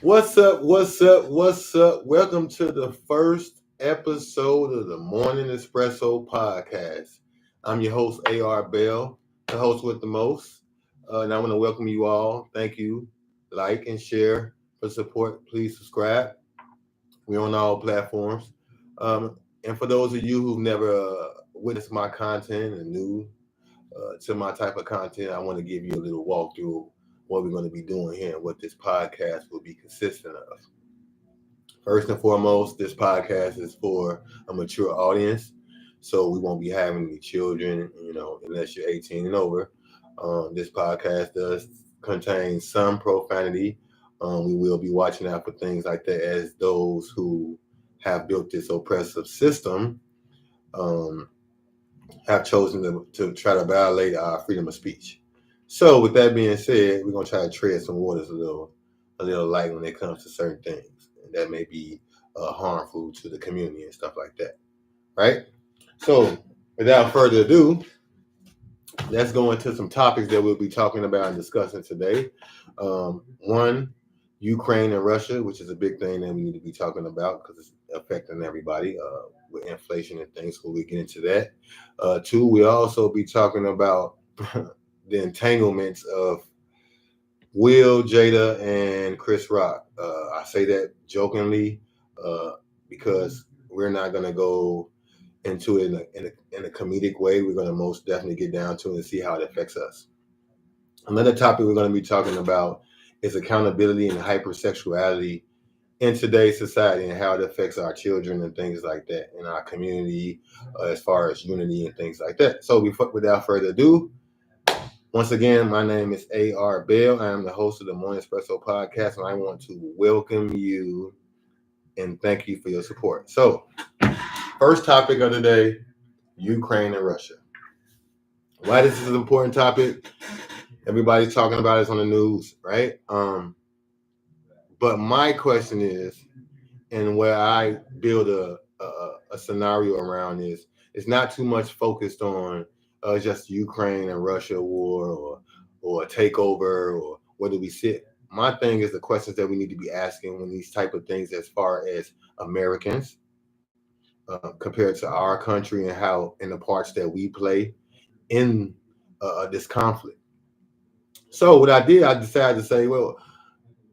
What's up? What's up? What's up? Welcome to the first episode of the Morning Espresso podcast. I'm your host, A.R. Bell, the host with the most. And I want to welcome you all. Thank you. Like and share for support. Please subscribe. We're on all platforms. And for those of you who've never witnessed my content and new to my type of content, I want to give you a little walkthrough what we're going to be doing here and what this podcast will be consistent of. First and foremost, this podcast is for a mature audience, so we won't be having any children, unless you're 18 and over. This podcast does contain some profanity. We will be watching out for things like that, as those who have built this oppressive system um, have chosen to try to violate our freedom of speech. So, with that being said, we're gonna try to tread some waters a little light when it comes to certain things that may be harmful to the community and stuff like that, right? So, without further ado, let's go into some topics that we'll be talking about and discussing today. One, Ukraine and Russia, which is a big thing that we need to be talking about because it's affecting everybody with inflation and things. So we get into that. Two, we'll also be talking about the entanglements of Will, Jada, and Chris Rock. I say that jokingly because we're not going to go into it in a comedic way. We're going to most definitely get down to it and see how it affects us. Another topic we're going to be talking about is accountability and hypersexuality in today's society and how it affects our children and things like that in our community as far as unity and things like that. So without further ado, once again, my name is A.R. Bell. I am the host of the Morning Espresso podcast, and I want to welcome you and thank you for your support. So, first topic of the day, Ukraine and Russia. Why this is an important topic? Everybody's talking about it on the news, right? But my question is, and where I build a scenario around is, it's not too much focused on just Ukraine and Russia war or a takeover or where do we sit. My thing is the questions that we need to be asking when these type of things, as far as Americans compared to our country and how in the parts that we play in this conflict. So what I did, I decided to say, well,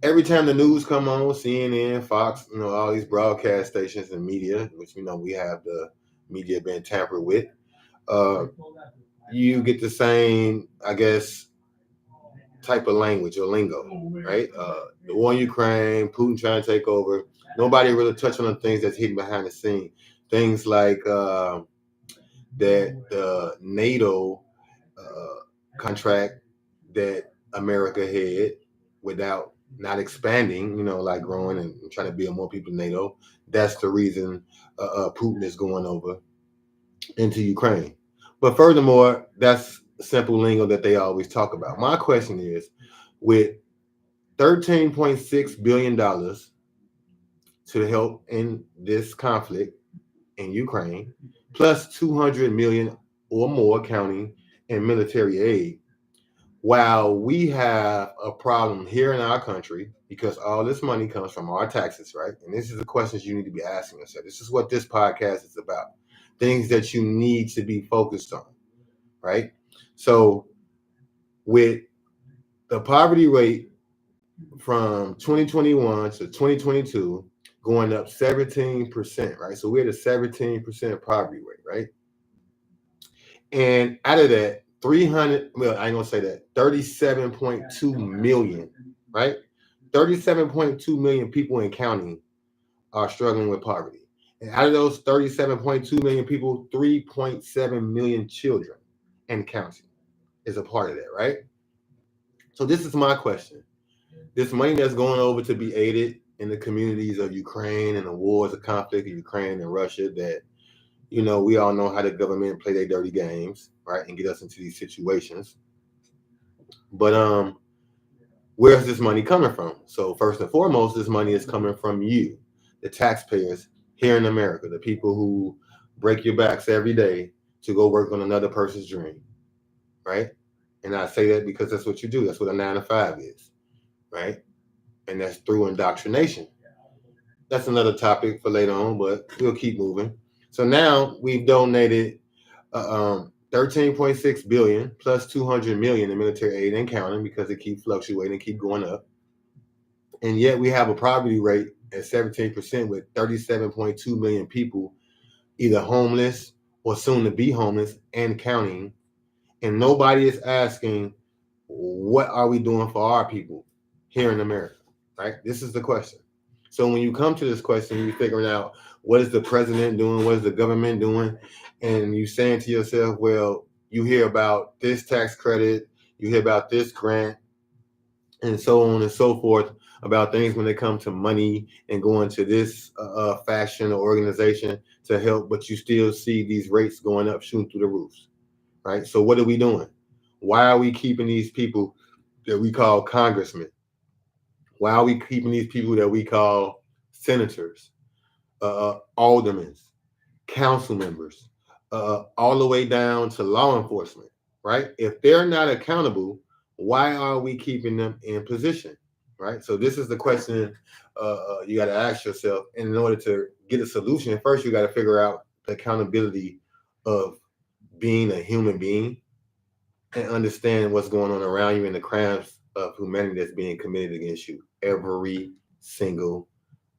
every time the news come on, CNN, Fox, all these broadcast stations and media, which we have the media being tampered with, you get the same, I guess, type of language or lingo, right? The war in Ukraine, Putin trying to take over. Nobody really touched on the things that's hidden behind the scene. Things like that NATO contract that America had without not expanding, like growing and trying to build more people in NATO. That's the reason Putin is going over into Ukraine. But furthermore, that's simple lingo that they always talk about. My question is, with $13.6 billion to help in this conflict in Ukraine, plus 200 million or more counting in military aid, while we have a problem here in our country because all this money comes from our taxes, right? And this is the questions you need to be asking yourself. This is what this podcast is about. Things that you need to be focused on, right? So with the poverty rate from 2021 to 2022 going up 17%, right? So we're at a 17% poverty rate, right? And out of that, 300, well, I ain't gonna say that, 37.2 million, right? 37.2 million people in counting are struggling with poverty. And out of those 37.2 million people, 3.7 million children and counting is a part of that, right? So this is my question. This money that's going over to be aided in the communities of Ukraine and the wars of conflict in Ukraine and Russia that, we all know how the government play their dirty games, right? And get us into these situations. But where's this money coming from? So first and foremost, this money is coming from you, the taxpayers here in America, the people who break your backs every day to go work on another person's dream, right? And I say that because that's what you do. That's what a 9 to 5 is, right? and that's through indoctrination. That's another topic for later on, but we'll keep moving. So now we've donated 13.6 billion plus 200 million in military aid and counting because it keeps fluctuating and keep going up. And yet we have a poverty rate at 17% with 37.2 million people either homeless or soon to be homeless and counting. And nobody is asking, what are we doing for our people here in America? Right? This is the question. So when you come to this question, you're figuring out what is the president doing, what is the government doing, and you saying to yourself, well, you hear about this tax credit, you hear about this grant, and so on and so forth about things when they come to money and going to this faction or organization to help, but you still see these rates going up, shooting through the roofs, right? So what are we doing? Why are we keeping these people that we call congressmen? Why are we keeping these people that we call senators, aldermen, council members, all the way down to law enforcement, right? If they're not accountable, why are we keeping them in position, right? So this is the question you got to ask yourself. And in order to get a solution, first you got to figure out the accountability of being a human being and understand what's going on around you and the crimes of humanity that's being committed against you every single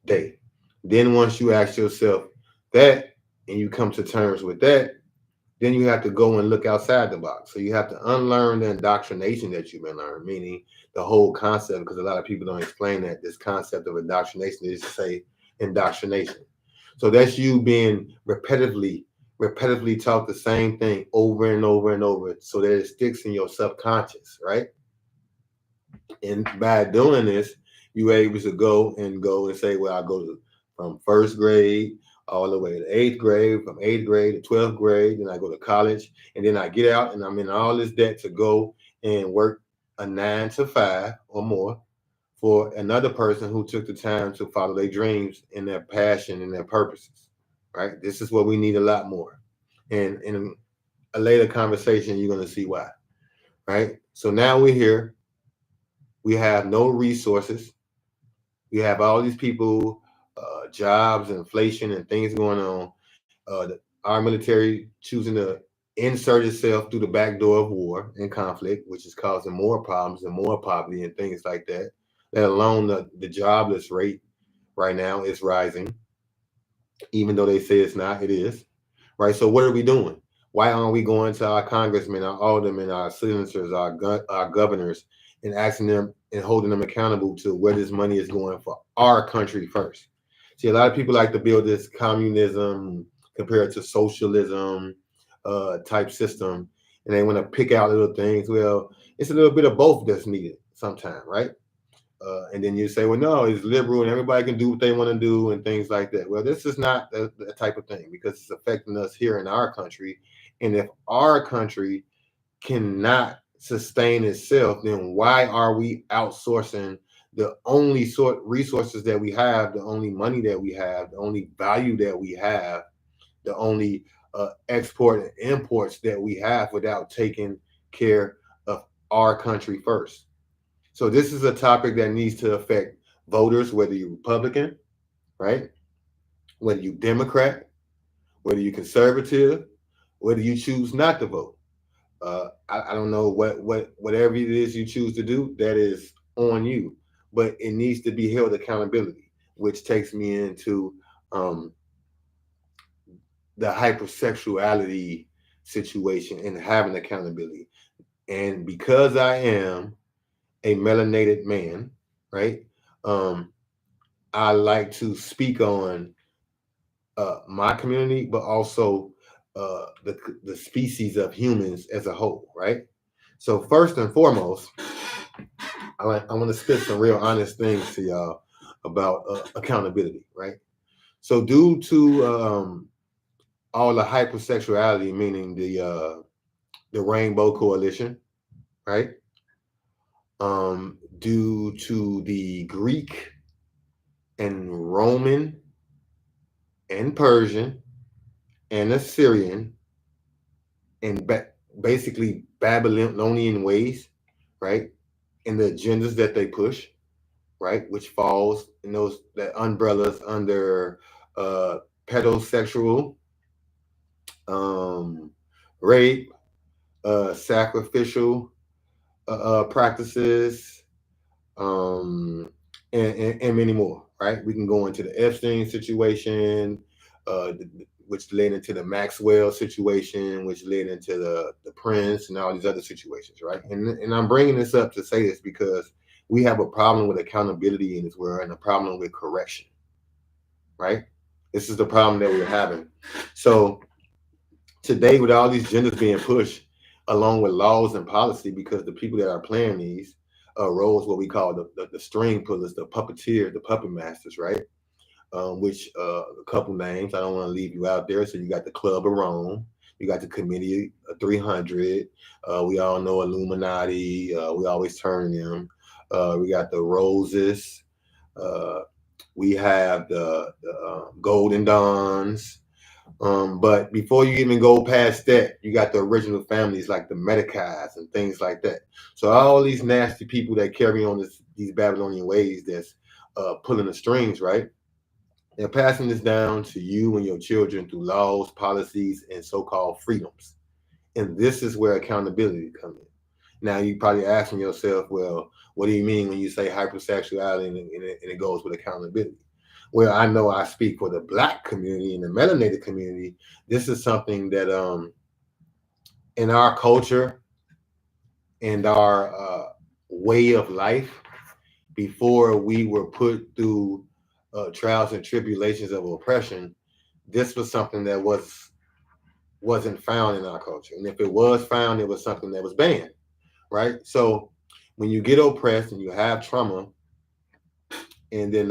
day. Then once you ask yourself that and you come to terms with that, then you have to go and look outside the box. So you have to unlearn the indoctrination that you've been learning, meaning the whole concept, because a lot of people don't explain that this concept of indoctrination is to say indoctrination. So that's you being repetitively taught the same thing over and over and over so that it sticks in your subconscious, right? And by doing this, you are able to go and say, well, I go to from first grade all the way to eighth grade, from eighth grade to 12th grade, then I go to college, and then I get out and I'm in all this debt to go and work a 9 to 5 or more for another person who took the time to follow their dreams and their passion and their purposes. Right? This is what we need a lot more. And in a later conversation, you're gonna see why. Right? So now we're here. We have no resources. We have all these people, jobs, inflation, and things going on. Our military choosing to insert itself through the back door of war and conflict, which is causing more problems and more poverty and things like that. Let alone the jobless rate right now is rising, even though they say it's not, it is. Right? So what are we doing? Why aren't we going to our congressmen, our aldermen, our senators, our governors, and asking them and holding them accountable to where this money is going for our country first? See, a lot of people like to build this communism compared to socialism type system, and they want to pick out little things. Well, it's a little bit of both that's needed sometimes, right? And then you say, well, no, it's liberal and everybody can do what they want to do and things like that. Well, this is not the type of thing because it's affecting us here in our country. And if our country cannot sustain itself, then why are we outsourcing the only sort resources that we have, the only money that we have, the only value that we have, the only export and imports that we have without taking care of our country first? So this is a topic that needs to affect voters, whether you're Republican, right? Whether you Democrat, whether you conservative, whether you choose not to vote. I don't know whatever it is you choose to do, that is on you. But it needs to be held accountability, which takes me into um, the hypersexuality situation and having accountability. And because I am a melanated man, right? Um, I like to speak on my community, but also the species of humans as a whole, right? So first and foremost, I want to spit some real honest things to y'all about accountability, right? So due to all the hypersexuality, meaning the Rainbow Coalition, right? Due to the Greek and Roman and Persian and Assyrian and basically Babylonian ways, right? And the agendas that they push. right? Which falls in those that umbrellas under uh, pedosexual, um, rape, sacrificial practices, um, and many more, right? We can go into the Epstein situation, which led into the Maxwell situation, which led into the Prince and all these other situations, right? And I'm bringing this up to say this because we have a problem with accountability in this world and a problem with correction, right? This is the problem that we're having. So today, with all these genders being pushed along with laws and policy, because the people that are playing these roles, what we call the string pullers, the puppeteers, the puppet masters, right? Which a couple names, I don't want to leave you out there. So you got the Club of Rome, you got the Committee 300. We all know Illuminati. We always turn them. We got the Roses. Uh, we have the Golden Dawns. But before you even go past that, you got the original families like the Medicais and things like that. So all these nasty people that carry on these Babylonian ways that's pulling the strings, right? They're passing this down to you and your children through laws, policies, and so-called freedoms. And this is where accountability comes in. Now you probably asking yourself, well, what do you mean when you say hypersexuality and it goes with accountability? Well, I know I speak for the Black community and the melanated community. This is something that in our culture and our way of life, before we were put through trials and tribulations of oppression, this was something that wasn't found in our culture. And if it was found, it was something that was banned, right? So when you get oppressed and you have trauma, and then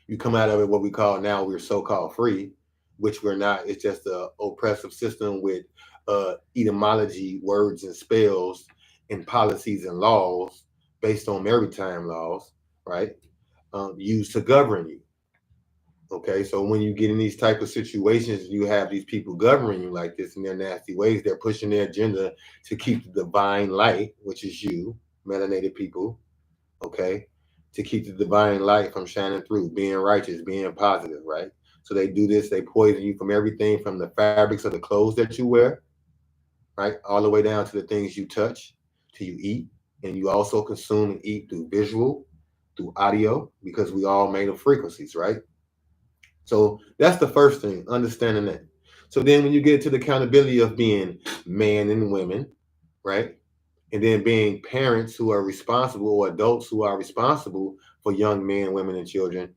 you come out of it, what we call now we're so-called free, which we're not. It's just a oppressive system with etymology, words and spells, and policies and laws based on maritime laws, right? Used to govern you. Okay, so when you get in these type of situations, you have these people governing you like this in their nasty ways. They're pushing their agenda to keep the divine light, which is you, melanated people, okay, to keep the divine light from shining through, being righteous, being positive, right? So they do this, they poison you from everything from the fabrics of the clothes that you wear, right, all the way down to the things you touch, to you eat, and you also consume and eat through visual, through audio, because we all made of frequencies, right? So that's the first thing, understanding that. So then when you get to the accountability of being men and women, right? And then being parents who are responsible or adults who are responsible for young men, women, and children,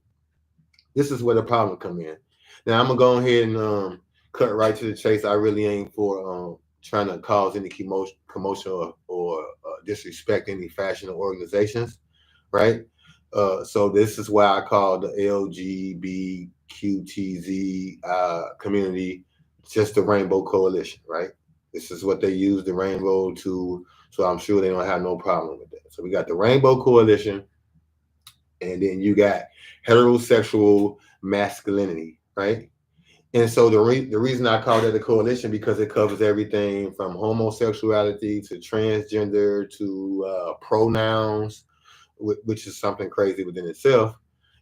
this is where the problem come in. Now I'm gonna go ahead and cut right to the chase. I really ain't for trying to cause any commotion or disrespect any fashion or organizations, right? So this is why I call the LGBTQTZ community just the Rainbow Coalition, right? This is what they use the rainbow to, so I'm sure they don't have no problem with that. So we got the Rainbow Coalition, and then you got heterosexual masculinity, right? And so the reason I call that a coalition because it covers everything from homosexuality to transgender to pronouns, which is something crazy within itself,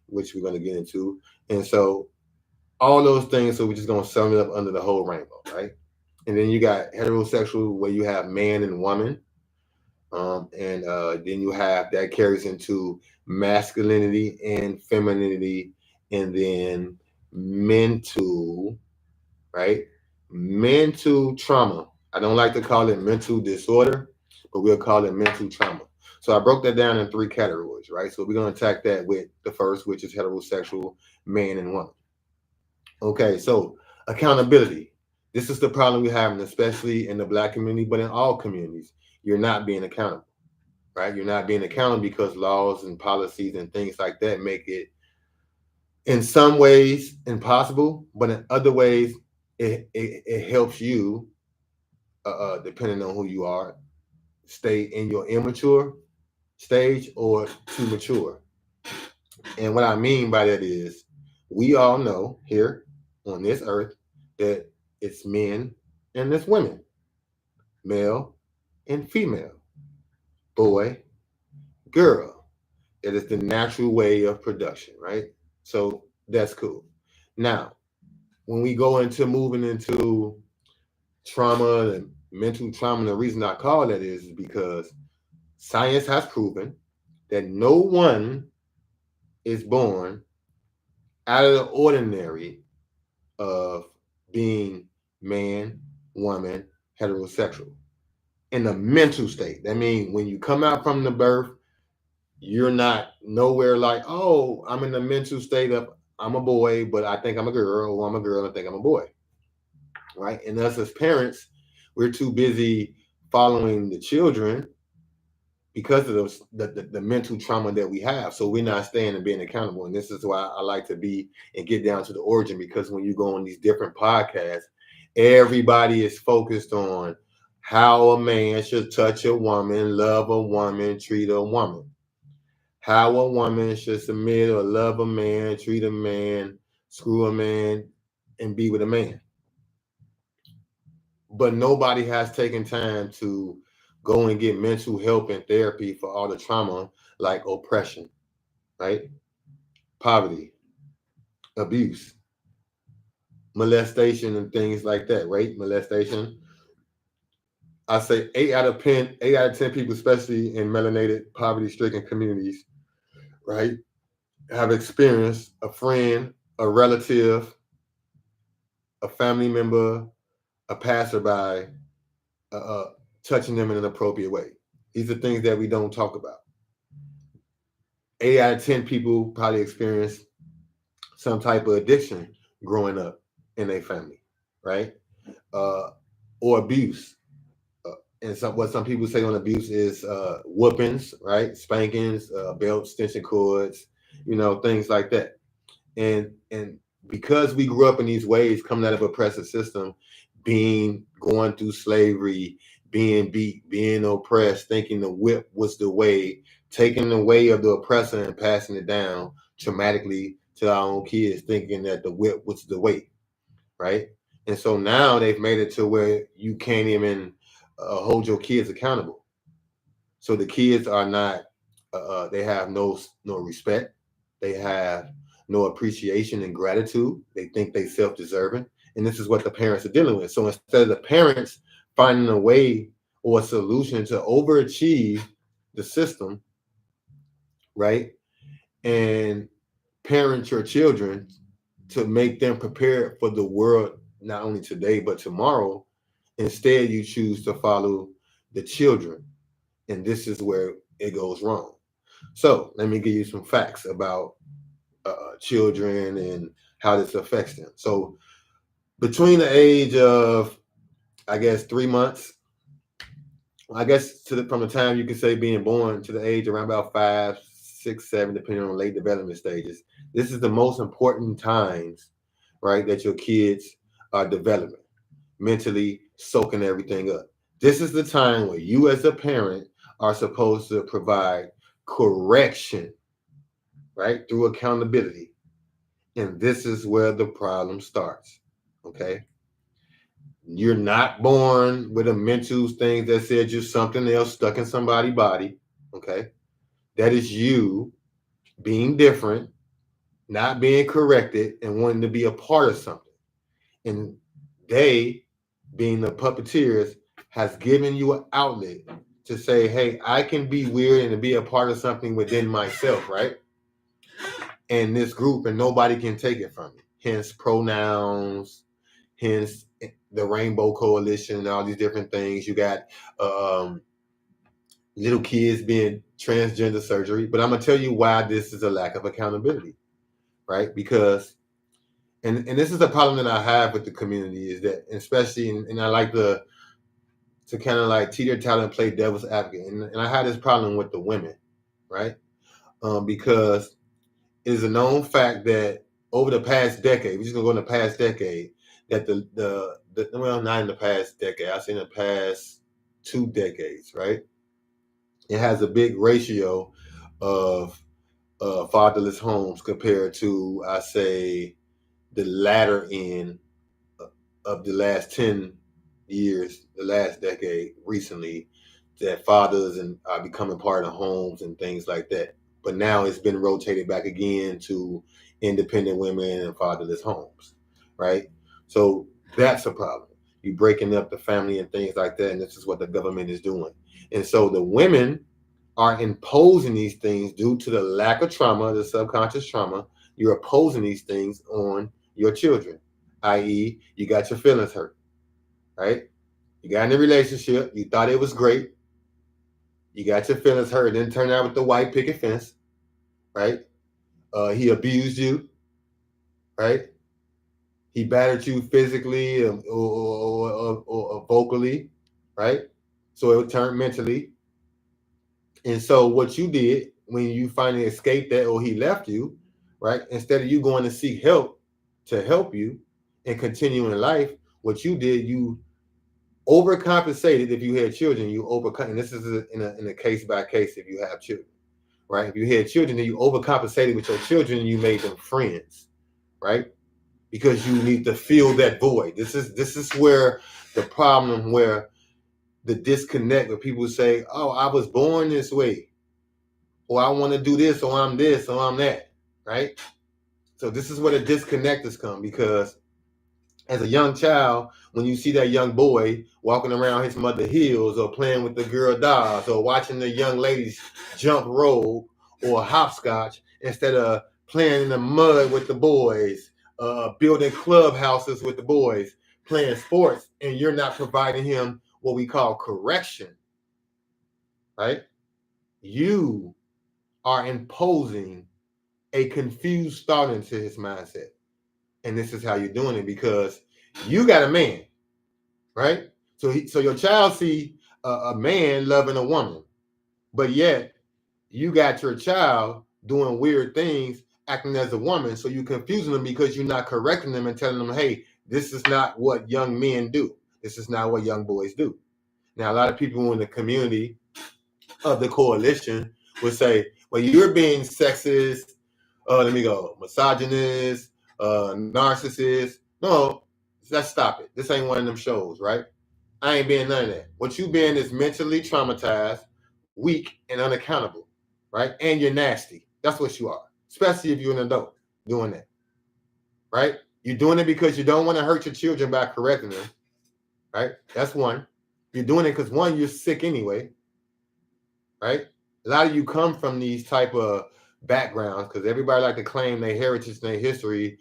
which we're going to get into. And so all those things, so we're just going to sum it up under the whole rainbow, right? And then you got heterosexual, where you have man and woman, and then you have that carries into masculinity and femininity, and then mental, right? Mental trauma. I don't like to call it mental disorder, but we'll call it mental trauma. So I broke that down in three categories, right? So we're going to attack that with the first, which is heterosexual man and woman. Okay, so accountability. This is the problem we're having, especially in the Black community, but in all communities. You're not being accountable, right? You're not being accountable because laws and policies and things like that make it, in some ways, impossible, but in other ways, it helps you, depending on who you are, stay in your immature stage or to mature. And what I mean by that is, we all know here on this earth that it's men and it's women, male and female, boy, girl. It is the natural way of production, right? So that's cool. Now, when we go into moving into trauma and mental trauma, the reason I call that is because science has proven that no one is born out of the ordinary of being man, woman, heterosexual in a mental state. That means when you come out from the birth, you're not nowhere like, oh, I'm in the mental state of I'm a boy, but I think I'm a girl, or I'm a girl, I think I'm a boy, right? And us as parents, we're too busy following the children because of the mental trauma that we have. So we're not staying and being accountable. And this is why I like to be and get down to the origin, because when you go on these different podcasts, everybody is focused on how a man should touch a woman, love a woman, treat a woman. How a woman should submit or love a man, treat a man, screw a man, and be with a man. But nobody has taken time to go and get mental help and therapy for all the trauma like oppression, right? Poverty, abuse, molestation, and things like that, right? Molestation. I say 8 out of 10 people, especially in melanated, poverty-stricken communities, right, have experienced a friend, a relative, a family member, a passerby, touching them in an appropriate way. These are things that we don't talk about. 8 out of 10 people probably experience some type of addiction growing up in their family, right? Uh, or abuse. And what some people say on abuse is whoopings, right? Spankings, belts, extension cords, things like that. And because we grew up in these ways, coming out of oppressive system, going through slavery, being beat, being oppressed, thinking the whip was the way, taking the way of the oppressor and passing it down traumatically to our own kids, thinking that the whip was the way, right? And so now they've made it to where you can't even hold your kids accountable. So the kids are not, they have no respect. They have no appreciation and gratitude. They think they self-deserving. And this is what the parents are dealing with. So instead of the parents finding a way or a solution to overachieve the system, right, and parent your children to make them prepared for the world, not only today, but tomorrow, instead you choose to follow the children. And this is where it goes wrong. So let me give you some facts about children and how this affects them. So between the age of, I guess, 3 months, I guess from the time you can say being born to the age around about 5, 6, 7, depending on late development stages, this is the most important times, right, that your kids are developing, mentally soaking everything up. This is the time where you as a parent are supposed to provide correction, right, through accountability. And this is where the problem starts. Okay. You're not born with a mental thing that said you're something else stuck in somebody's body. Okay. That is you being different, not being corrected, and wanting to be a part of something. And they, being the puppeteers, has given you an outlet to say, hey, I can be weird and to be a part of something within myself, right? And this group, and nobody can take it from me. Hence pronouns, hence the Rainbow Coalition, and all these different things. You got little kids being transgender surgery. But I'm going to tell you why this is a lack of accountability, right? Because, and this is the problem that I have with the community, is that, especially, and I like to kind of like teeter totter and play devil's advocate. And I had this problem with the women, right? Because it is a known fact that over the past decade, we're just gonna go in the past decade, that the well, not in the past decade, I say in the past 2 decades, right? It has a big ratio of fatherless homes compared to, I say, the latter end of the last 10 years, the last decade recently, that fathers and are becoming part of homes and things like that. But now it's been rotated back again to independent women and fatherless homes, right? So that's a problem. You breaking up the family and things like that, and this is what the government is doing. And so the women are imposing these things due to the lack of trauma, the subconscious trauma. You're opposing these things on your children, i.e., you got your feelings hurt, right? You got in a relationship, you thought it was great, you got your feelings hurt, then turn out with the white picket fence, right? He abused you, right? He battered you physically or vocally, right? So it turned mentally. And so what you did when you finally escaped that or he left you, right? Instead of you going to seek help to help you and continue in life, what you did, you overcompensated. If you had children, you overcome. And this is in a case by case if you have children, right? If you had children, then you overcompensated with your children and you made them friends, right? Because you need to fill that void. This is where the problem, where the disconnect, where people say, "Oh, I was born this way," or "I want to do this," or "I'm this," or "I'm that," right? So this is where the disconnectors come, because as a young child, when you see that young boy walking around his mother heels or playing with the girl dolls or watching the young ladies jump rope or hopscotch instead of playing in the mud with the boys, building clubhouses with the boys, playing sports, and you're not providing him what we call correction, right? You are imposing a confused thought into his mindset. And this is how you're doing it, because you got a man, right? So your child see a man loving a woman, but yet you got your child doing weird things, acting as a woman. So you're confusing them because you're not correcting them and telling them, hey, this is not what young men do. This is not what young boys do. Now, a lot of people in the community of the coalition would say, well, you're being sexist, misogynist, narcissist. No, let's stop it. This ain't one of them shows, right? I ain't being none of that. What you being is mentally traumatized, weak, and unaccountable, right? And you're nasty. That's what you are, especially if you're an adult doing that, right? You're doing it because you don't want to hurt your children by correcting them, right? That's one. You're doing it because, one, you're sick anyway, right? A lot of you come from these type of backgrounds because everybody like to claim their heritage and their history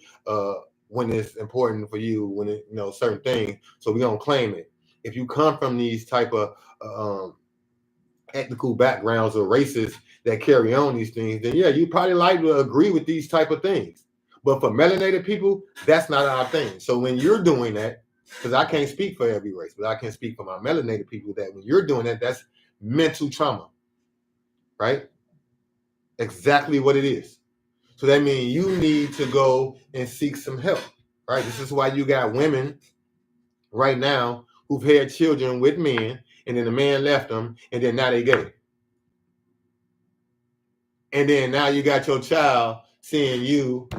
when it's important for you, when it, certain things. So we don't claim it. If you come from these type of ethnical backgrounds or races that carry on these things, then yeah, you probably like to agree with these type of things. But for melanated people, that's not our thing. So when you're doing that, because I can't speak for every race, but I can speak for my melanated people, that when you're doing that, that's mental trauma, right? Exactly what it is. So that means you need to go and seek some help, right? This is why you got women right now who've had children with men, and then the man left them, and then now they gay. And then now you got your child seeing you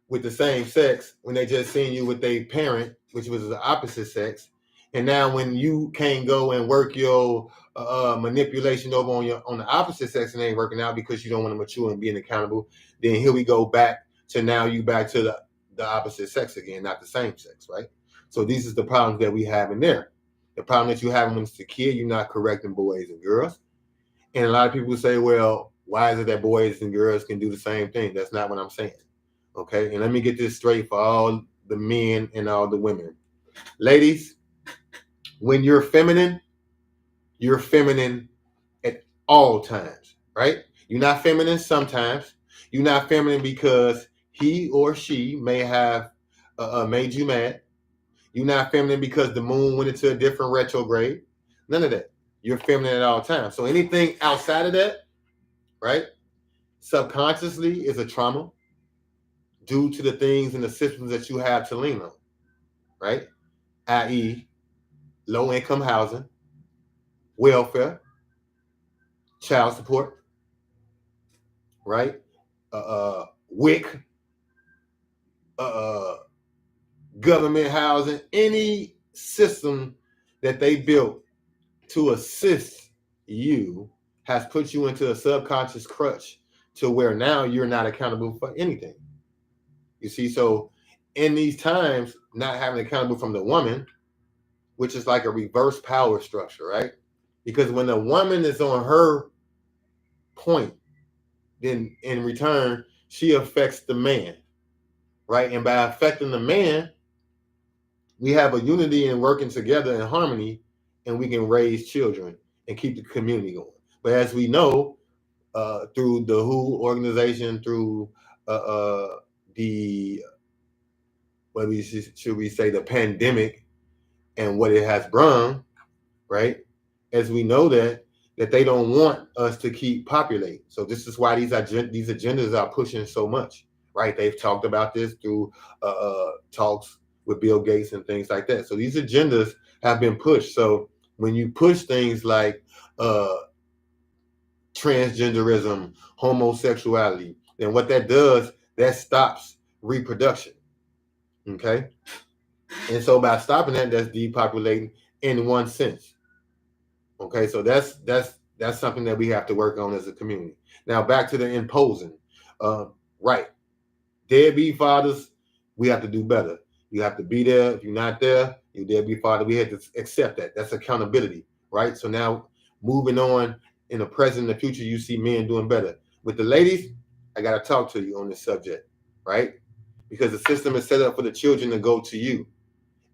with the same sex when they just seen you with their parent, which was the opposite sex. And now when you can't go and work your manipulation over on the opposite sex and ain't working out because you don't want to mature and being accountable, then here we go back to now you back to the opposite sex again, not the same sex, right? So these is the problems that we have in there. The problem that you have when it's a kid, you're not correcting boys and girls. And a lot of people say, well, why is it that boys and girls can do the same thing? That's not what I'm saying. Okay. And let me get this straight for all the men and all the women. Ladies, when you're feminine at all times, right? You're not feminine sometimes. You're not feminine because he or she may have made you mad. You're not feminine because the moon went into a different retrograde. None of that. You're feminine at all times. So anything outside of that, right, subconsciously is a trauma due to the things and the systems that you have to lean on, right? I.e., low income housing, welfare, child support, right? WIC, uh, government housing, any system that they built to assist you has put you into a subconscious crutch to where now you're not accountable for anything. You see, so in these times, not having accountable from the woman, which is like a reverse power structure, right? Because when the woman is on her point, then in return, she affects the man, right? And by affecting the man, we have a unity and working together in harmony, and we can raise children and keep the community going. But as we know, through the WHO organization, through the what we should we say the pandemic and what it has brought, right? As we know that they don't want us to keep populating. So this is why these agendas are pushing so much, right? They've talked about this through talks with Bill Gates and things like that. So these agendas have been pushed. So when you push things like transgenderism, homosexuality, then what that does, that stops reproduction. Okay. And so by stopping that, that's depopulating in one sense. Okay, so that's something that we have to work on as a community. Now back to the imposing. Right. Deadbeat fathers, we have to do better. You have to be there. If you're not there, you deadbeat father. We have to accept that. That's accountability, right? So now moving on in the present and the future, you see men doing better. With the ladies, I gotta talk to you on this subject, right? Because the system is set up for the children to go to you.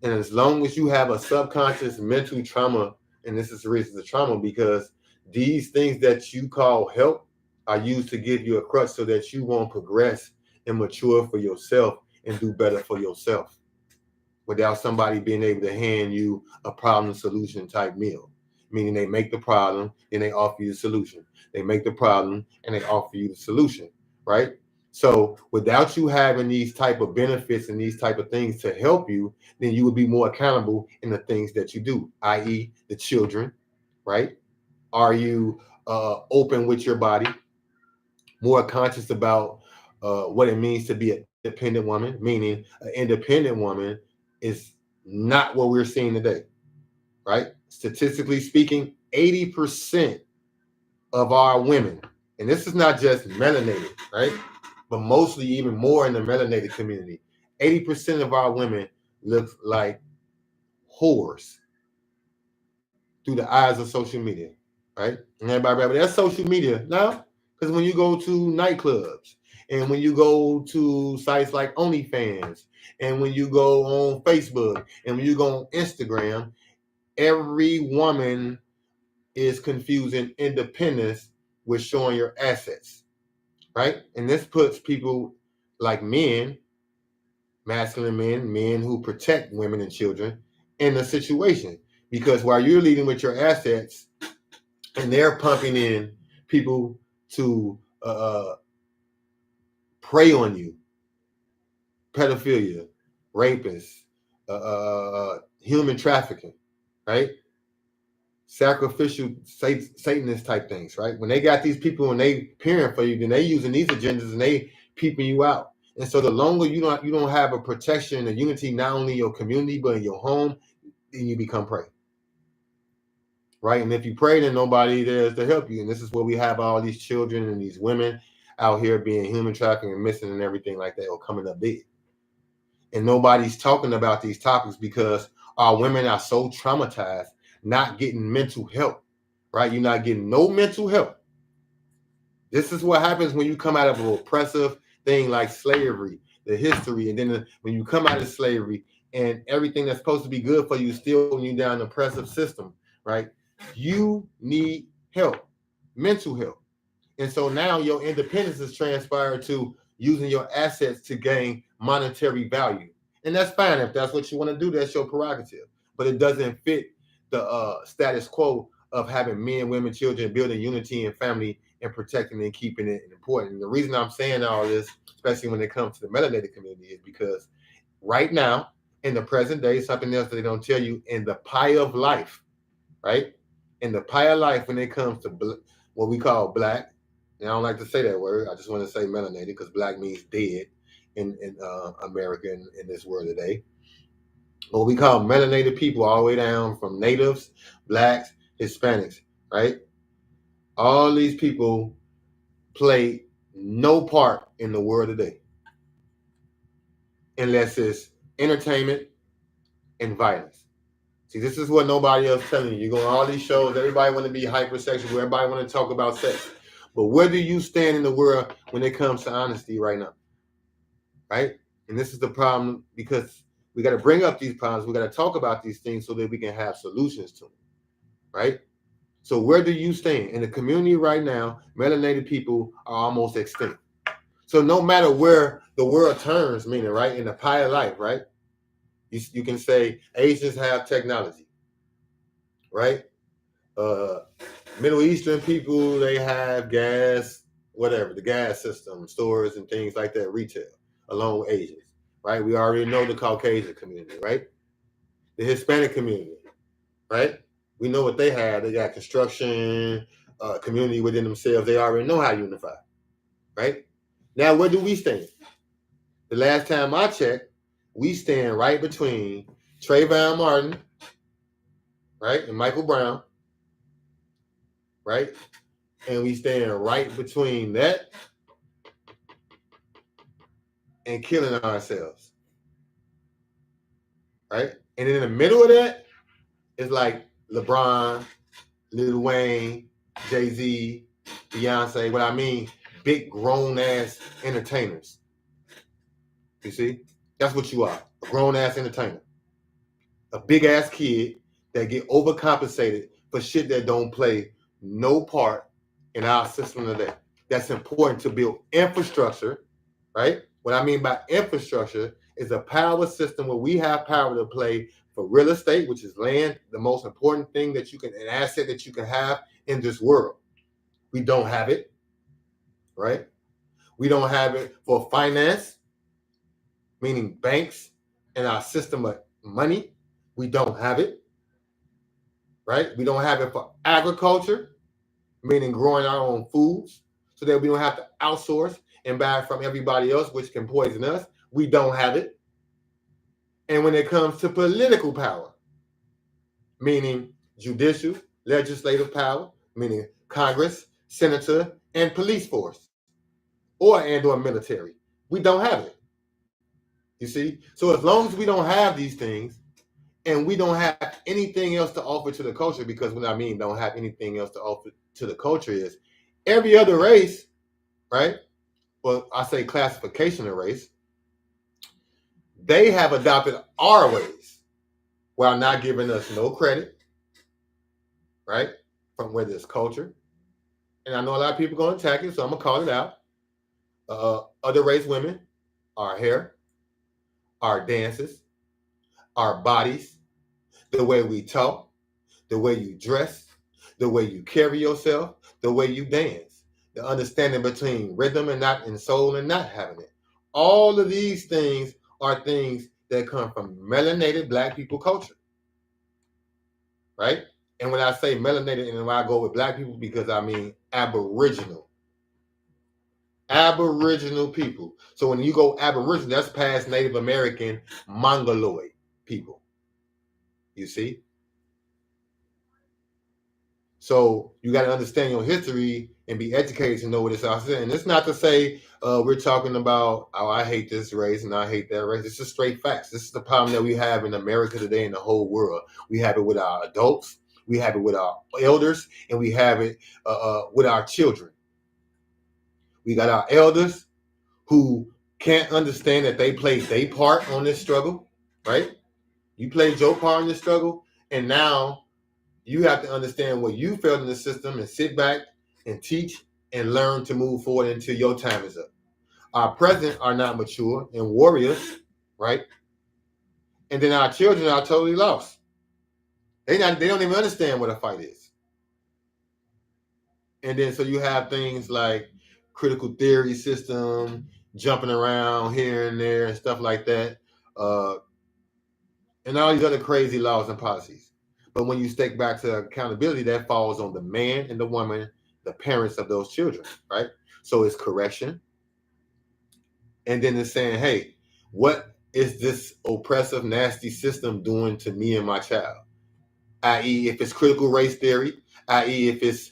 And as long as you have a subconscious mental trauma, and this is the reason the trauma, because these things that you call help are used to give you a crutch so that you won't progress and mature for yourself and do better for yourself without somebody being able to hand you a problem solution type meal. Meaning they make the problem and they offer you the solution. They make the problem and they offer you the solution, right? So without you having these type of benefits and these type of things to help you, then you would be more accountable in the things that you do, i.e. the children, right? Are you open with your body, more conscious about what it means to be an independent woman, meaning an independent woman is not what we're seeing today, right? Statistically speaking, 80% of our women, and this is not just melanated, right? But mostly even more in the melanated community, 80% of our women look like whores through the eyes of social media, right? And everybody, but that's social media now, because when you go to nightclubs and when you go to sites like OnlyFans and when you go on Facebook and when you go on Instagram, every woman is confusing independence with showing your assets, right? And this puts people like men, masculine men, men who protect women and children in a situation. Because while you're leading with your assets and they're pumping in people to prey on you, pedophilia, rapists, human trafficking, right? Sacrificial Satanist type things, right? When they got these people and they peering for you, then they using these agendas and they peeping you out. And so the longer you don't have a protection and a unity, not only in your community but in your home, then you become prey, right? And if you pray, then nobody there is to help you. And this is where we have all these children and these women out here being human trafficking and missing and everything like that, or coming up dead. And nobody's talking about these topics because our women are so traumatized, not getting mental help, right? You're not getting no mental help. This is what happens when you come out of an oppressive thing like slavery, the history, and then when you come out of slavery and everything that's supposed to be good for you is still holding you down an oppressive system, right? You need help, mental help. And so now your independence is transpired to using your assets to gain monetary value. And that's fine. If that's what you want to do, that's your prerogative. But it doesn't fit the status quo of having men, women, children, building unity and family and protecting and keeping it important. And the reason I'm saying all this, especially when it comes to the melanated community, is because right now, in the present day, something else that they don't tell you, in the pie of life, right? In the pie of life, when it comes to what we call black, and I don't like to say that word. I just want to say melanated because black means dead in America in this world today. What we call melanated people, all the way down from natives, blacks, Hispanics, right? All these people play no part in the world today unless it's entertainment and violence. See, this is what nobody else telling you. You go on all these shows, everybody want to be hypersexual, everybody want to talk about sex. But where do you stand in the world when it comes to honesty right now? Right? And this is the problem, because we got to bring up these problems. We got to talk about these things so that we can have solutions to them. Right? So where do you stand? In the community right now, melanated people are almost extinct. So no matter where the world turns, meaning, right, in the pie of life, right, you can say Asians have technology, right? Uh, Middle Eastern people, they have gas, whatever, the gas system, stores and things like that, retail, along with Asians, right? We already know the Caucasian community, right? The Hispanic community, right? We know what they have. They got construction, community within themselves. They already know how to unify, right? Now, where do we stand? The last time I checked, we stand right between Trayvon Martin, right, and Michael Brown, right? And we stand right between that and killing ourselves, right? And in the middle of that is like LeBron, Lil Wayne, Jay-Z, Beyonce. What I mean, big grown ass entertainers. You see, that's what you are, a grown ass entertainer, a big ass kid that get overcompensated for shit that don't play no part in our system today. That's important to build infrastructure, right? What I mean by infrastructure is a power system where we have power to play for real estate, which is land, the most important thing that you can, an asset that you can have in this world. We don't have it, right? We don't have it for finance, meaning banks and our system of money. We don't have it, right? We don't have it for agriculture, meaning growing our own foods, so that we don't have to outsource and buy from everybody else, which can poison us. We don't have it. And when it comes to political power, meaning judicial, legislative power, meaning Congress, senator, and police force, or military, we don't have it. You see? So as long as we don't have these things, and we don't have anything else to offer to the culture, because what I mean don't have anything else to offer to the culture is every other race, right? Well, I say classification of race, they have adopted our ways while not giving us no credit, right? From whether it's culture. And I know a lot of people are going to attack it, so I'm going to call it out. Other race women, our hair, our dances, our bodies, the way we talk, the way you dress, the way you carry yourself, the way you dance, the understanding between rhythm and soul and not having it. All of these things are things that come from melanated black people culture, right? And when I say melanated, and when I go with black people, because I mean Aboriginal people. So when you go Aboriginal, that's past Native American Mongoloid people. You see? So you got to understand your history and be educated to know what it's all saying. And it's not to say we're talking about, oh, I hate this race and I hate that race. It's just straight facts. This is the problem that we have in America today and the whole world. We have it with our adults, we have it with our elders, and we have it with our children. We got our elders who can't understand that they played their part on this struggle, right? You played your part in this struggle, and now you have to understand what you felt in the system and sit back and teach and learn to move forward until your time is up. Our present are not mature and warriors, right? And then our children are totally lost. They don't even understand what a fight is. And then so you have things like critical theory system, jumping around here and there and stuff like that. And all these other crazy laws and policies. But when you stick back to accountability, that falls on the man and the woman, the parents of those children, right? So it's correction. And then it's saying, hey, what is this oppressive, nasty system doing to me and my child? I.e., if it's critical race theory, i.e., if it's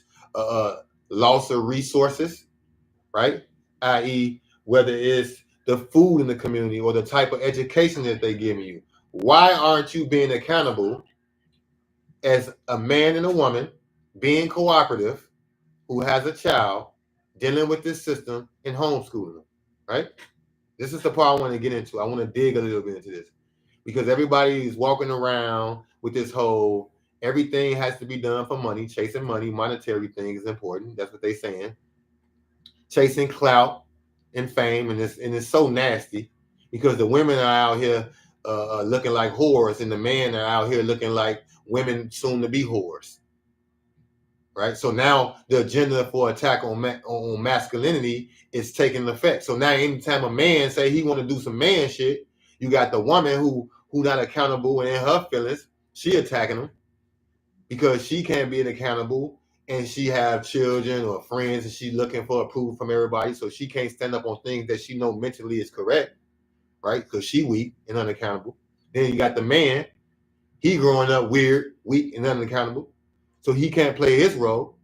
loss of resources, right? i.e., whether it's the food in the community or the type of education that they're giving you. Why aren't you being accountable as a man and a woman being cooperative who has a child dealing with this system and homeschooling them, right? This is the part I want to get into. I want to dig a little bit into this because everybody is walking around with this whole everything has to be done for money, chasing money, monetary thing is important. That's what they're saying. Chasing clout and fame, and it's so nasty because the women are out here looking like whores, and the men are out here looking like women soon to be whores. Right, so now the agenda for attack on masculinity is taking effect. So now, anytime a man say he want to do some man shit, you got the woman who not accountable and in her feelings, she attacking him because she can't be accountable and she have children or friends and she looking for approval from everybody, so she can't stand up on things that she know mentally is correct, right? Because she weak and unaccountable. Then you got the man, he growing up weird, weak and unaccountable, so he can't play his role.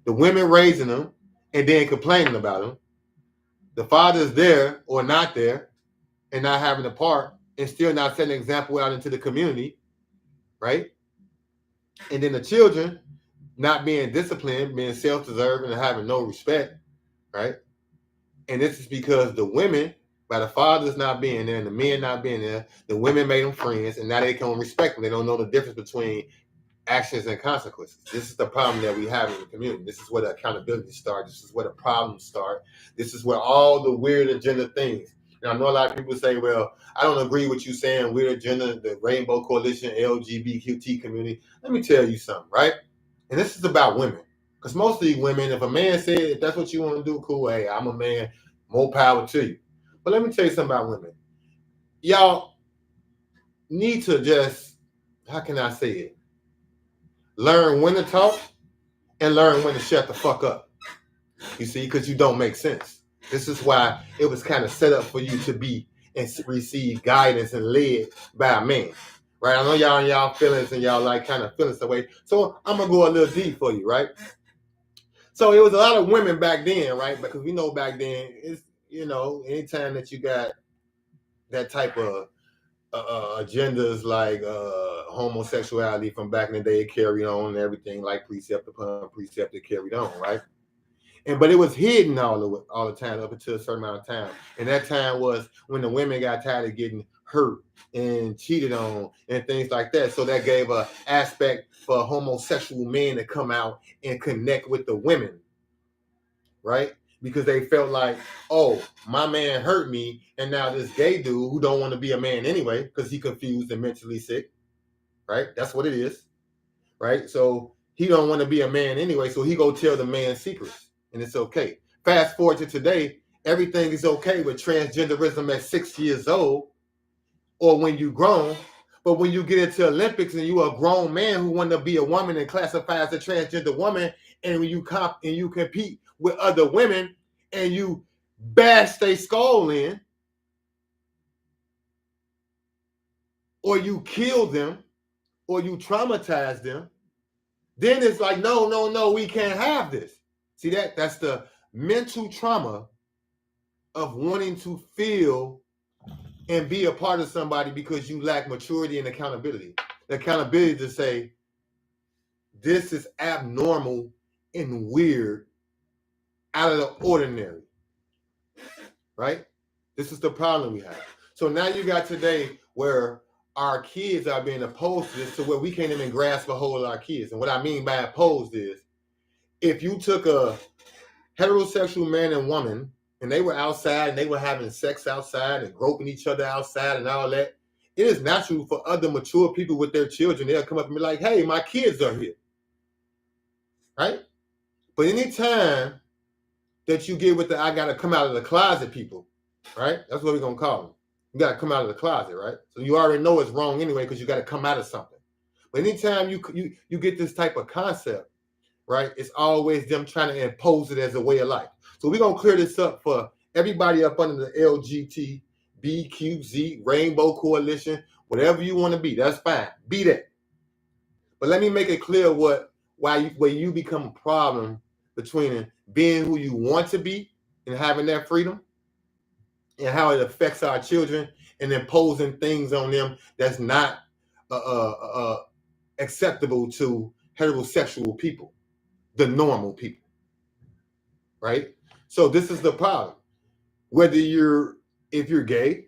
The women raising them and then complaining about them. The father's there or not there and not having a part and still not setting an example out into the community, right? And then the children not being disciplined, being self-deserving and having no respect, right? And this is because the women, by the fathers not being there and the men not being there, the women made them friends and now they can't respect them. They don't know the difference between actions and consequences. This is the problem that we have in the community. This is where the accountability starts. This is where the problems start. This is where all the weird agenda things. And I know a lot of people say, well, I don't agree with you saying weird agenda, the Rainbow Coalition, LGBTQ community. Let me tell you something, right? And this is about women. Because most of these women, if a man said, if that's what you want to do, cool, hey, I'm a man, more power to you. But let me tell you something about women. Y'all need to just, how can I say it? Learn when to talk and learn when to shut the fuck up. You see, because you don't make sense. This is why it was kind of set up for you to be and receive guidance and led by a man. Right? I know y'all and y'all feelings and y'all like kind of feeling some way. So I'm gonna go a little deep for you, right? So it was a lot of women back then, right? Because we know back then, it's anytime that you got that type of agendas like homosexuality from back in the day carried on and everything like precept upon precept that carried on, right? But it was hidden all the time up until a certain amount of time. And that time was when the women got tired of getting hurt and cheated on and things like that. So that gave a aspect for homosexual men to come out and connect with the women, right? Because they felt like, oh, my man hurt me, and now this gay dude who don't want to be a man anyway because he confused and mentally sick, right? That's what it is, right? So he don't want to be a man anyway, so he go tell the man secrets, and it's okay. Fast forward to today, everything is okay with transgenderism at 6 years old or when you grown. But when you get into Olympics and you a grown man who want to be a woman and classify as a transgender woman, and when you compete with other women and you bash their skull in, or you kill them, or you traumatize them, then it's like, no, we can't have this. See that's the mental trauma of wanting to feel and be a part of somebody because you lack maturity and accountability. The accountability to say, this is abnormal and weird, out of the ordinary, right? This is the problem we have. So now you got today where our kids are being opposed to this to where we can't even grasp a hold of our kids. And what I mean by opposed is, if you took a heterosexual man and woman and they were outside and they were having sex outside and groping each other outside and all that, it is natural for other mature people with their children, they'll come up and be like, hey, my kids are here, right? But anytime that you get with the I gotta come out of the closet people, right? That's what we're gonna call them. You gotta come out of the closet, right? So you already know it's wrong anyway because you gotta come out of something. But anytime you get this type of concept, right? It's always them trying to impose it as a way of life. So we're gonna clear this up for everybody up under the LGBTQZ Rainbow Coalition, whatever you want to be, that's fine. Be that. But let me make it clear where you become a problem between being who you want to be and having that freedom and how it affects our children and imposing things on them that's not acceptable to heterosexual people, the normal people, right? So this is the problem. Whether if you're gay,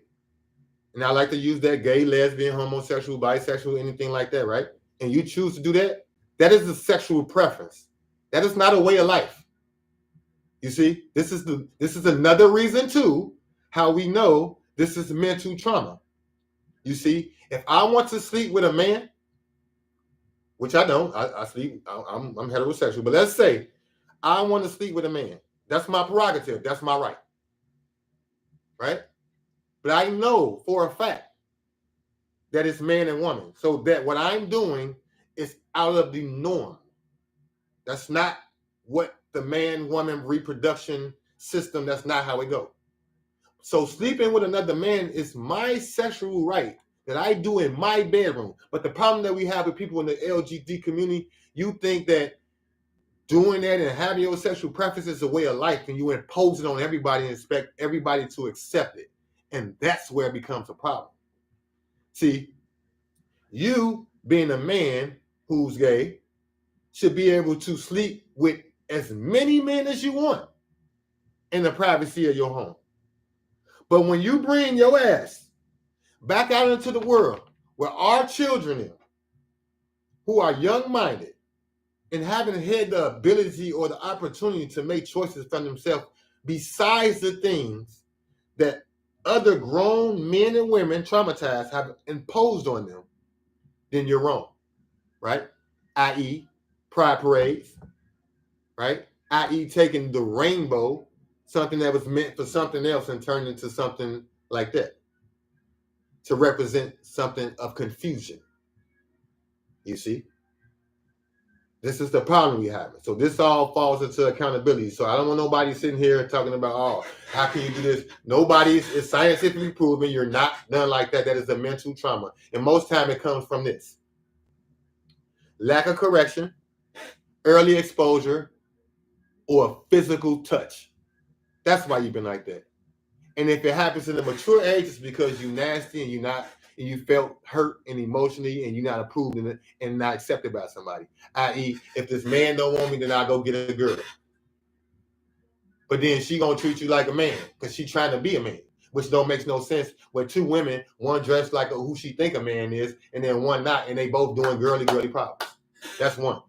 and I like to use that gay, lesbian, homosexual, bisexual, anything like that, right? And you choose to do that, that is a sexual preference. That is not a way of life. You see, this is another reason too how we know this is mental trauma. You see, if I want to sleep with a man, which I don't, I sleep, I'm heterosexual, but let's say I want to sleep with a man. That's my prerogative. That's my right. Right? But I know for a fact that it's man and woman. So that what I'm doing is out of the norm. That's not what the man-woman reproduction system, that's not how it goes. So sleeping with another man is my sexual right that I do in my bedroom. But the problem that we have with people in the LGBT community, you think that doing that and having your sexual preference is a way of life, and you impose it on everybody and expect everybody to accept it. And that's where it becomes a problem. See, you being a man who's gay should be able to sleep with as many men as you want in the privacy of your home. But when you bring your ass back out into the world where our children who are young-minded and haven't had the ability or the opportunity to make choices for themselves besides the things that other grown men and women traumatized have imposed on them, then you're wrong, right? I.e., pride parades, right? I.e., taking the rainbow, something that was meant for something else, and turned into something like that to represent something of confusion. You see? This is the problem we have. So this all falls into accountability. So I don't want nobody sitting here talking about, oh, how can you do this? Nobody is scientifically proven. You're not done like that. That is a mental trauma. And most time it comes from this. Lack of correction, early exposure, or physical touch. That's why you've been like that. And if it happens in a mature age, it's because you're nasty and you felt hurt and emotionally and you're not approved in it and not accepted by somebody. I.e., if this man don't want me, then I'll go get a girl. But then she gonna treat you like a man because she trying to be a man, which don't makes no sense. With two women, one dressed like who she think a man is, and then one not, and they both doing girly problems. That's one.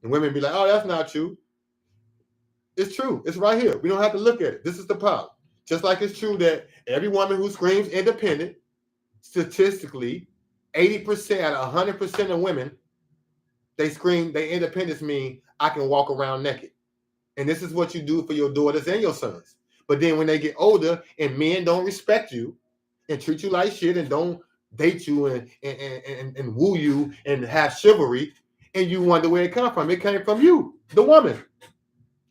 And women be like, oh, that's not true. It's true. It's right here. We don't have to look at it. This is the problem. Just like it's true that every woman who screams independent, statistically, 80% out of 100% of women, they scream, their independence mean I can walk around naked. And this is what you do for your daughters and your sons. But then when they get older and men don't respect you and treat you like shit and don't date you and woo you and have chivalry, and you wonder where it come from. It came from you, the woman,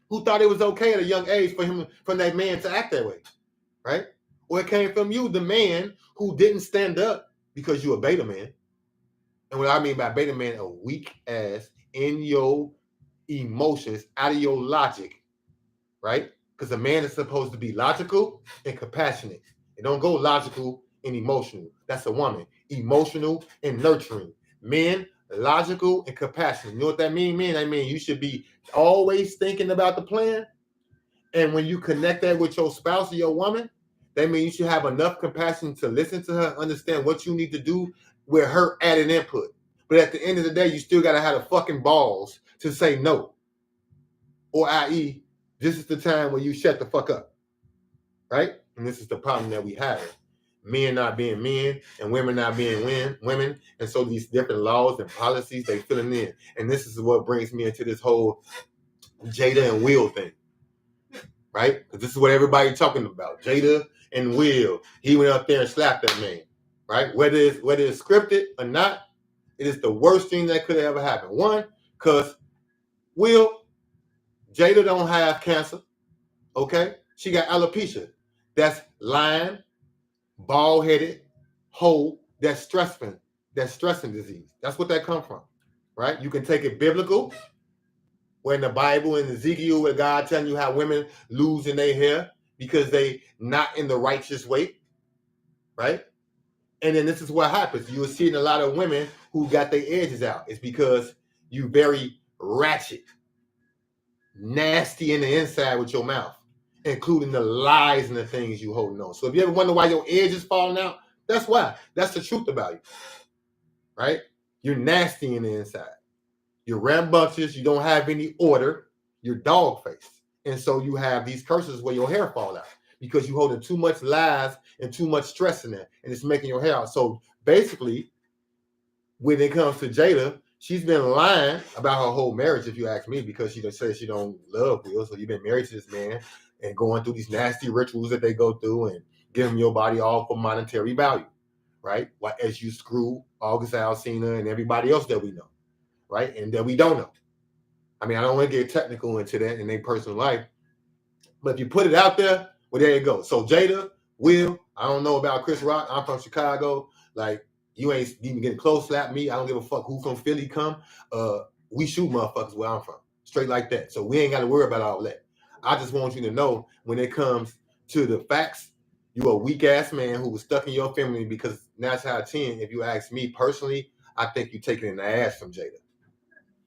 who thought it was okay at a young age for that man to act that way, right? Or it came from you, the man who didn't stand up because you're a beta man. And what I mean by beta man, a weak ass in your emotions, out of your logic, right? Because a man is supposed to be logical and compassionate. It don't go logical and emotional. That's a woman. Emotional and nurturing. Men, logical and compassionate. You know what that mean, man? I mean, you should be always thinking about the plan. And when you connect that with your spouse or your woman, that means you should have enough compassion to listen to her, understand what you need to do with her added input. But at the end of the day, you still got to have the fucking balls to say no. Or i.e., this is the time where you shut the fuck up, right? And this is the problem that we have. Men not being men and women not being women. And so these different laws and policies, they filling in. And this is what brings me into this whole Jada and Will thing, right? Because this is what everybody's talking about. Jada and Will. He went up there and slapped that man, right? Whether it's scripted or not, it is the worst thing that could have ever happened. One, because Jada don't have cancer. Okay, she got alopecia. That's Lyme, bald-headed, whole. That's stressing disease. That's what that come from, right? You can take it biblical, Where in the Bible and Ezekiel, where God telling you how women lose in their hair because they not in the righteous way, right? And then this is what happens. You'll see in a lot of women who got their edges out. It's because you very ratchet, nasty in the inside with your mouth, including the lies and the things you holding on. So if you ever wonder why your edge is falling out, that's why. That's the truth about you, right? You're nasty in the inside. You're rambunctious. You don't have any order. You're dog-faced. And so you have these curses where your hair fall out because you're holding too much lies and too much stress in there, and it's making your hair out. So basically, when it comes to Jada, she's been lying about her whole marriage, if you ask me, because she says she don't love Will. So you've been married to this man and going through these nasty rituals that they go through and giving your body all for monetary value, right? As you screw August Alsina and everybody else that we know, right? And that we don't know. I mean, I don't want to get technical into that in their personal life, but if you put it out there, well, there you go. So Jada, Will, I don't know about Chris Rock. I'm from Chicago. Like, you ain't even getting close slap me. I don't give a fuck who from Philly come. We shoot motherfuckers where I'm from. Straight like that. So we ain't got to worry about all that. I just want you to know when it comes to the facts, you a weak ass man who was stuck in your family because 9 out of 10, if you ask me personally, I think you taking in the ass from Jada.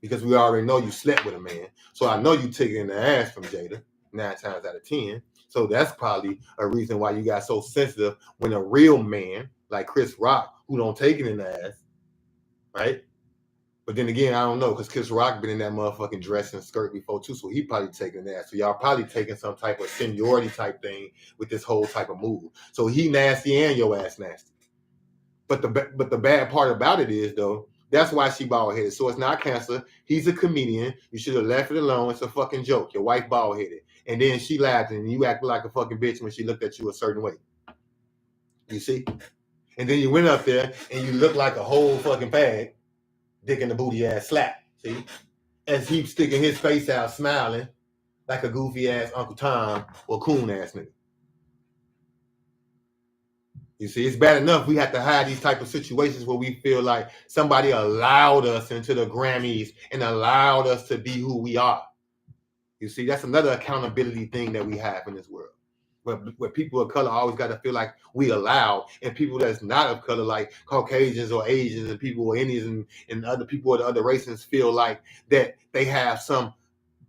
Because we already know you slept with a man. So I know you taking in the ass from Jada 9 times out of 10. So that's probably a reason why you got so sensitive when a real man like Chris Rock, who don't take it in the ass, right? But then again, I don't know, because Chris Rock been in that motherfucking dress and skirt before too, so he probably taking that. So y'all probably taking some type of seniority type thing with this whole type of move. So he nasty and your ass nasty. But the bad part about it is though, that's why she bald headed. So it's not cancer. He's a comedian. You should have left it alone. It's a fucking joke. Your wife bald headed, and then she laughed, and you acted like a fucking bitch when she looked at you a certain way. You see, and then you went up there and you looked like a whole fucking fag, dick in the booty ass slap. See, as he's sticking his face out, smiling like a goofy ass Uncle Tom or coon ass nigga. You see, it's bad enough we have to hide these type of situations where we feel like somebody allowed us into the Grammys and allowed us to be who we are. You see, that's another accountability thing that we have in this world. Where people of color always got to feel like we allow, and people that's not of color, like Caucasians or Asians and people or Indians and other people of the other races, feel like that they have some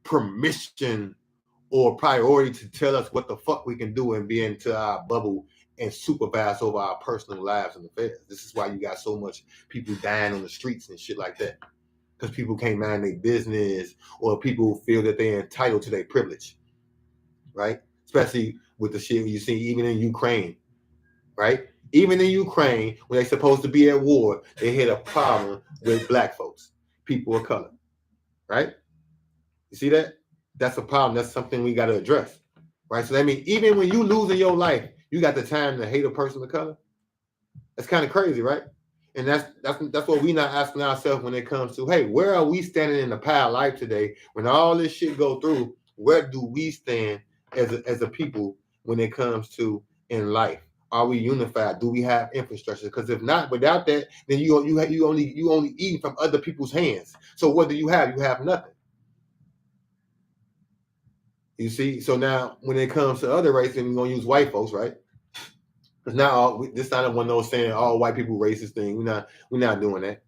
permission or priority to tell us what the fuck we can do and be into our bubble and supervise over our personal lives and affairs. This is why you got so much people dying on the streets and shit like that. Because people can't mind their business, or people feel that they're entitled to their privilege, right? Especially with the shit you see even in Ukraine, right? Even in Ukraine, when they're supposed to be at war, they had a problem with black folks, people of color, right? You see that? That's a problem. That's something we got to address, right? So that means even when you lose in your life, you got the time to hate a person of color. That's kind of crazy, right? And that's what we not asking ourselves when it comes to, hey, where are we standing in the pile of life today? When all this shit go through, where do we stand as a people when it comes to in life? Are we unified? Do we have infrastructure? Because if not, without that, then you only eating from other people's hands. So what do you have? You have nothing. You see, so now when it comes to other races, we're gonna use white folks, right? Because now this not one of those saying all white people racist thing. We're not doing that,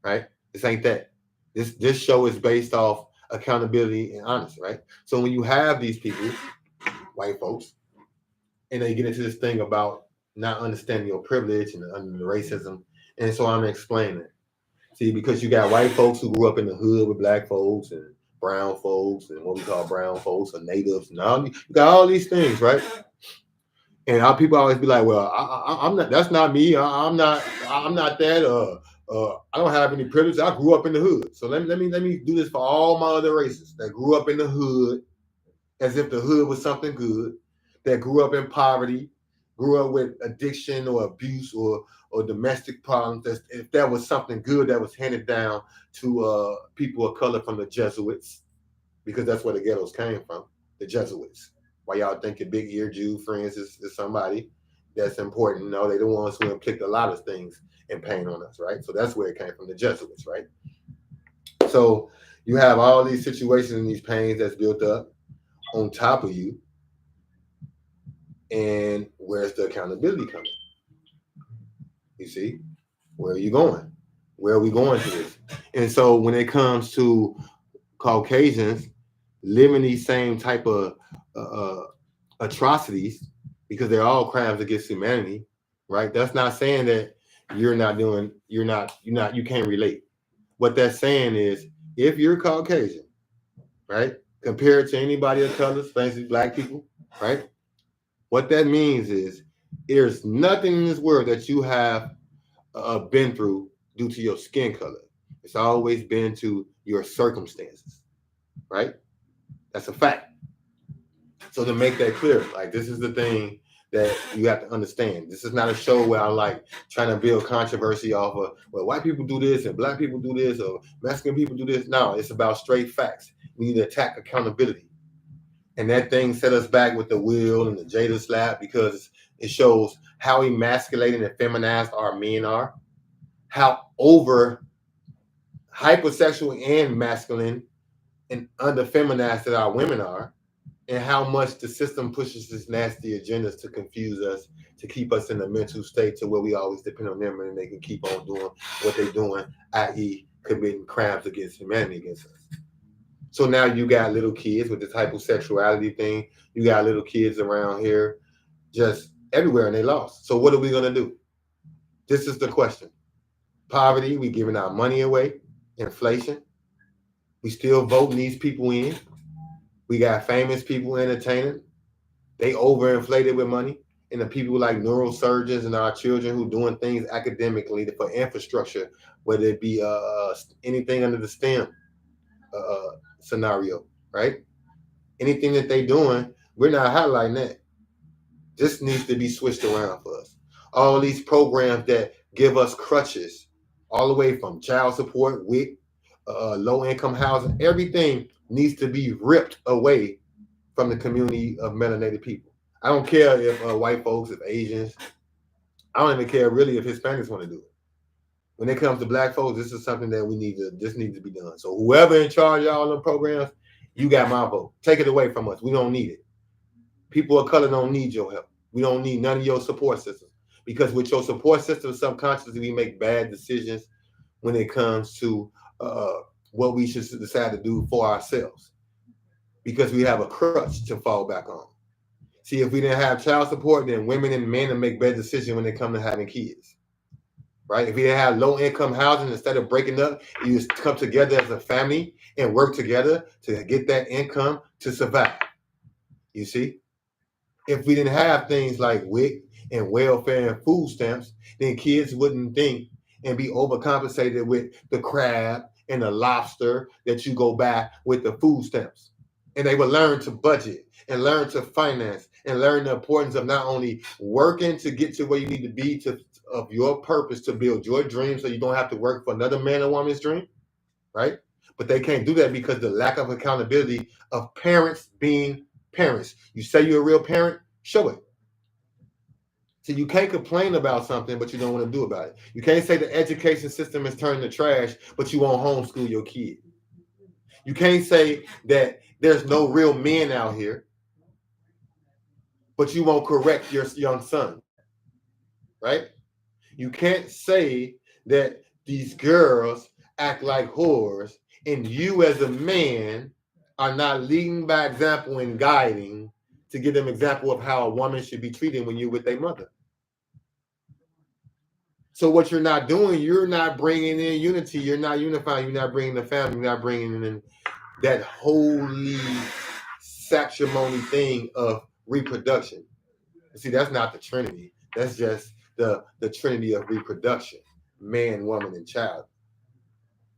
right? This ain't that. This show is based off accountability and honesty, right? So when you have these people, white folks, and they get into this thing about not understanding your privilege and the racism, and so I'm explaining it. See, because you got white folks who grew up in the hood with black folks and brown folks and what we call brown folks or natives, and all you got all these things, right? And our people always be like, "Well, I'm not. That's not me. I'm not. I'm not that. I don't have any privilege. I grew up in the hood. So let me do this for all my other races that grew up in the hood, as if the hood was something good. That grew up in poverty, grew up with addiction or abuse or domestic problems. If that was something good that was handed down to people of color from the Jesuits, because that's where the ghettos came from, the Jesuits. Why y'all think your big ear Jew friends is somebody that's important? No, they're the ones who inflict a lot of things and pain on us, right? So that's where it came from, the Jesuits, right? So you have all these situations and these pains that's built up on top of you. And where's the accountability coming? You see, where are you going? Where are we going to this? And so when it comes to Caucasians living these same type of atrocities, because they're all crimes against humanity, right? That's not saying that you can't relate. What that's saying is, if you're Caucasian, right, compared to anybody of color, especially black people, right, what that means is there's nothing in this world that you have been through due to your skin color. It's always been to your circumstances, right? That's a fact. So to make that clear, like, this is the thing that you have to understand. This is not a show where I'm like trying to build controversy off of, well, white people do this and black people do this or Mexican people do this. No, it's about straight facts. We need to attack accountability. And that thing set us back with the Will and the Jada slap, because it shows how emasculated and feminized our men are, how over hypersexual and masculine and under feminized that our women are, and how much the system pushes this nasty agendas to confuse us, to keep us in a mental state to where we always depend on them and they can keep on doing what they're doing, i.e. committing crimes against humanity against us. So now you got little kids with this hypersexuality thing. You got little kids around here just everywhere, and they lost. So what are we going to do? This is the question. Poverty, we giving our money away. Inflation, we still voting these people in. We got famous people entertaining. They overinflated with money. And the people like neurosurgeons and our children who doing things academically for infrastructure, whether it be anything under the STEM scenario, right? Anything that they doing, we're not highlighting that. This needs to be switched around for us. All these programs that give us crutches, all the way from child support, WIC, low-income housing, everything needs to be ripped away from the community of melanated people. I don't care if white folks, if Asians, I don't even care really if Hispanics want to do it. When it comes to black folks, this is something that this needs to be done. So whoever in charge of all them programs, you got my vote. Take it away from us. We don't need it. People of color don't need your help. We don't need none of your support systems, because with your support system, subconsciously we make bad decisions when it comes to what we should decide to do for ourselves, because we have a crutch to fall back on. See, if we didn't have child support, then women and men would make better decisions when it comes to having kids, right? If we didn't have low-income housing, instead of breaking up, you just come together as a family and work together to get that income to survive. You see? If we didn't have things like WIC and welfare and food stamps, then kids wouldn't think and be overcompensated with the crab and the lobster that you go buy with the food stamps. And they would learn to budget and learn to finance and learn the importance of not only working to get to where you need to be of your purpose to build your dream, so you don't have to work for another man or woman's dream, right? But they can't do that because the lack of accountability of parents being parents. You say you're a real parent, show it. So you can't complain about something, but you don't want to do about it. You can't say the education system is turning to trash, but you won't homeschool your kid. You can't say that there's no real men out here, but you won't correct your young son, right? You can't say that these girls act like whores, and you as a man are not leading by example and guiding to give them example of how a woman should be treated when you're with their mother. So what you're not doing, you're not bringing in unity. You're not unifying. You're not bringing the family. You're not bringing in that holy sacrimony thing of reproduction. See, that's not the Trinity. That's just the Trinity of reproduction: man, woman, and child.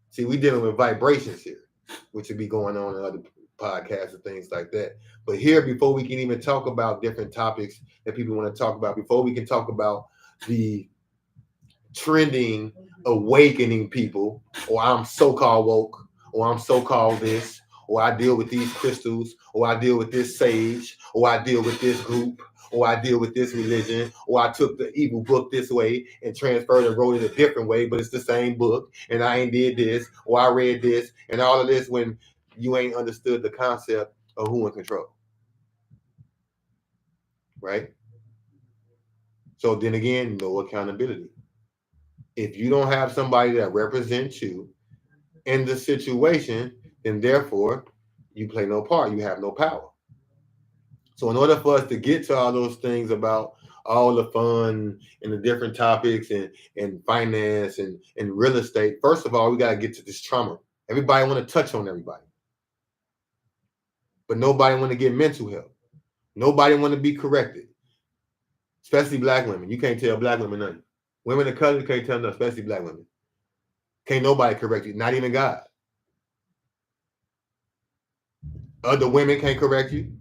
See, we dealing with vibrations here, which would be going on in other podcasts and things like that. But here, before we can even talk about different topics that people want to talk about, before we can talk about the trending, awakening people, or I'm so-called woke, or I'm so-called this, or I deal with these crystals, or I deal with this sage, or I deal with this group, or I deal with this religion, or I took the evil book this way and transferred and wrote it a different way, but it's the same book, and I ain't did this, or I read this, and all of this when you ain't understood the concept of who in control. Right? So then again, no accountability. If you don't have somebody that represents you in the situation, then therefore you play no part. You have no power. So in order for us to get to all those things about all the fun and the different topics and finance and real estate, first of all, we got to get to this trauma. Everybody want to touch on everybody, but nobody want to get mental help. Nobody want to be corrected, especially black women. You can't tell black women nothing. Women of color can't tell nothing, especially black women. Can't nobody correct you, not even God. Other women can't correct you,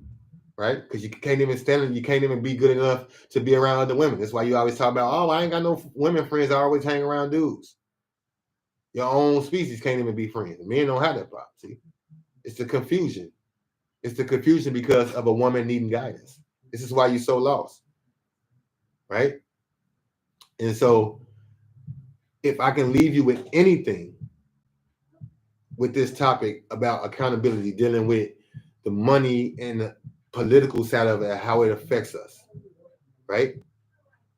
right? Because you can't even stand, you can't even be good enough to be around other women. That's why you always talk about, oh, I ain't got no women friends. I always hang around dudes. Your own species can't even be friends. Men don't have that problem. See, it's the confusion. It's the confusion because of a woman needing guidance. This is why you're so lost, right? And so, if I can leave you with anything with this topic about accountability, dealing with the money and the political side of it, how it affects us, right?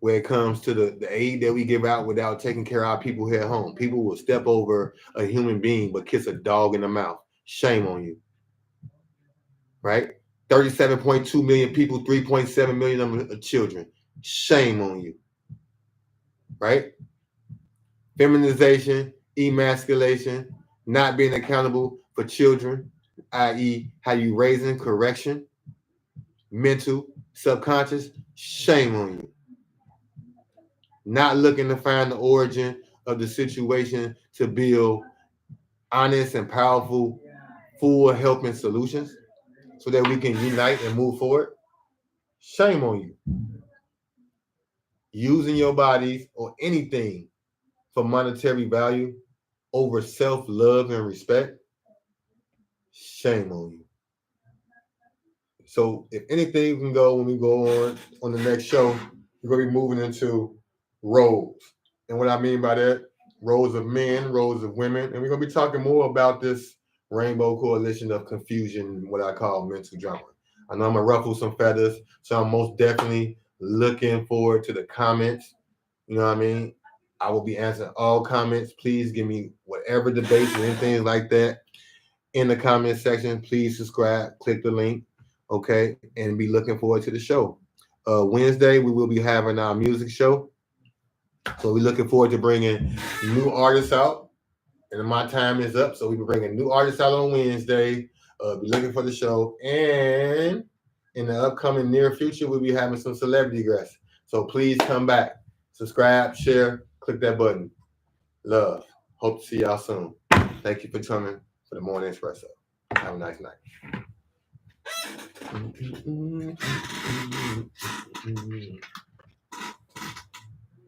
Where it comes to the aid that we give out without taking care of our people here at home. People will step over a human being but kiss a dog in the mouth. Shame on you, right? 37.2 million people, 3.7 million of children. Shame on you, right? Feminization, emasculation, not being accountable for children, i.e., how you raising, correction, mental, subconscious. Shame on you. Not looking to find the origin of the situation to build honest and powerful, full helping solutions so that we can unite and move forward. Shame on you. Using your bodies or anything for monetary value over self-love and respect. Shame on you. So if anything can go when we go on the next show, we're going to be moving into roles. And what I mean by that, roles of men, roles of women. And we're going to be talking more about this rainbow coalition of confusion, what I call mental drama. I know I'm going to ruffle some feathers, so I'm most definitely looking forward to the comments. You know what I mean? I will be answering all comments. Please give me whatever debates or anything like that in the comment section. Please subscribe, click the link, okay, and be looking forward to the show. Wednesday, we will be having our music show. So we're looking forward to bringing new artists out. And my time is up. So we'll be bringing new artists out on Wednesday. Be looking for the show. And in the upcoming near future, we'll be having some celebrity guests. So please come back. Subscribe, share, click that button. Love. Hope to see y'all soon. Thank you for coming for the Morning Espresso. Have a nice night.